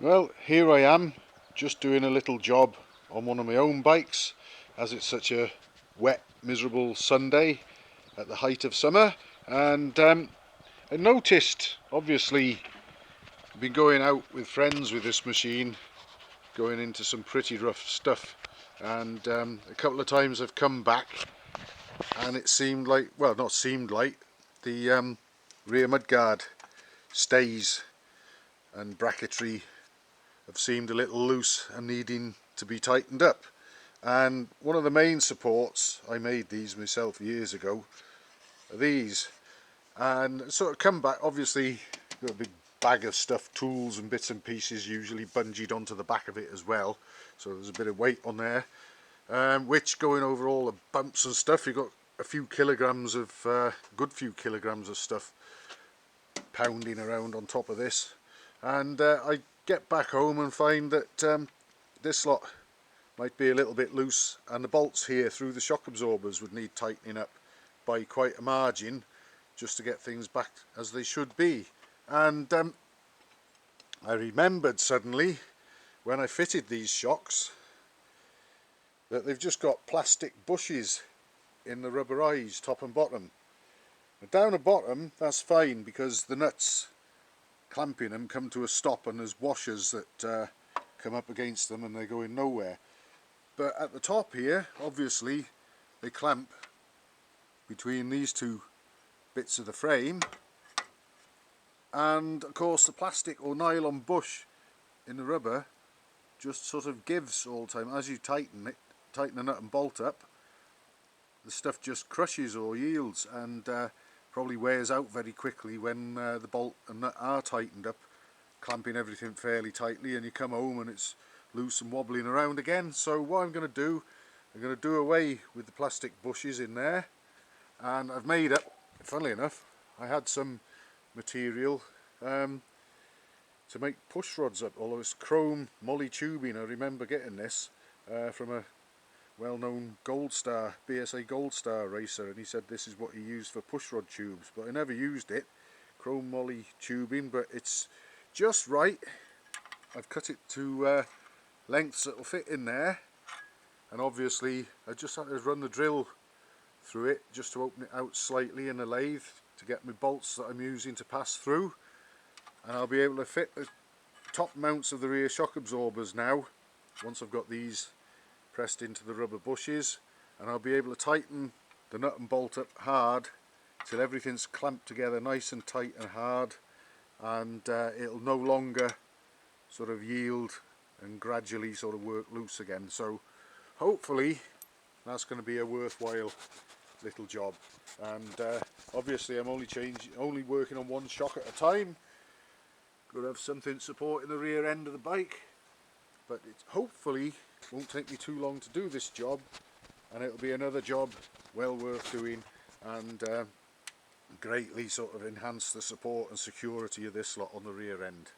Well, here I am, just doing a little job on one of my own bikes, as it's such a wet, miserable Sunday at the height of summer. And I noticed, obviously, I've been going out with friends with this machine, going into some pretty rough stuff. And a couple of times I've come back, and it seemed like, well, not seemed like, the rear mudguard stays and bracketry have seemed a little loose and needing to be tightened up. And one of the main supports, I made these myself years ago, are these. And sort of come back, obviously got a big bag of stuff, tools and bits and pieces usually bungeed onto the back of it as well, so there's a bit of weight on there, which going over all the bumps and stuff, you've got a few kilograms of, good few kilograms of stuff pounding around on top of this. And I get back home and find that this lot might be a little bit loose, and the bolts here through the shock absorbers would need tightening up by quite a margin just to get things back as they should be. And I remembered suddenly when I fitted these shocks that they've just got plastic bushes in the rubber eyes, top and bottom. Now, down the bottom that's fine because the nuts clamping them come to a stop and there's washers that come up against them and they're going nowhere. But at the top here, obviously, they clamp between these two bits of the frame, and of course the plastic or nylon bush in the rubber just sort of gives all the time. As you tighten it, tighten the nut and bolt up, the stuff just crushes or yields and probably wears out very quickly when the bolt and nut are tightened up, clamping everything fairly tightly, and you come home and it's loose and wobbling around again. So what I'm going to do away with the plastic bushes in there, and I've made up, funnily enough, I had some material to make push rods up, although it's chrome moly tubing. I remember getting this from a well-known Gold Star, BSA Gold Star racer, and he said this is what he used for push rod tubes, but I never used it. Chrome moly tubing, but it's just right. I've cut it to lengths that will fit in there, and obviously I just had to run the drill through it just to open it out slightly in the lathe to get my bolts that I'm using to pass through, and I'll be able to fit the top mounts of the rear shock absorbers now once I've got these pressed into the rubber bushes, and I'll be able to tighten the nut and bolt up hard till everything's clamped together nice and tight and hard, and it'll no longer sort of yield and gradually sort of work loose again. So hopefully that's going to be a worthwhile little job. And obviously I'm only working on one shock at a time. Got to have something supporting the rear end of the bike, but it hopefully won't take me too long to do this job, and it'll be another job well worth doing, and greatly sort of enhance the support and security of this lot on the rear end.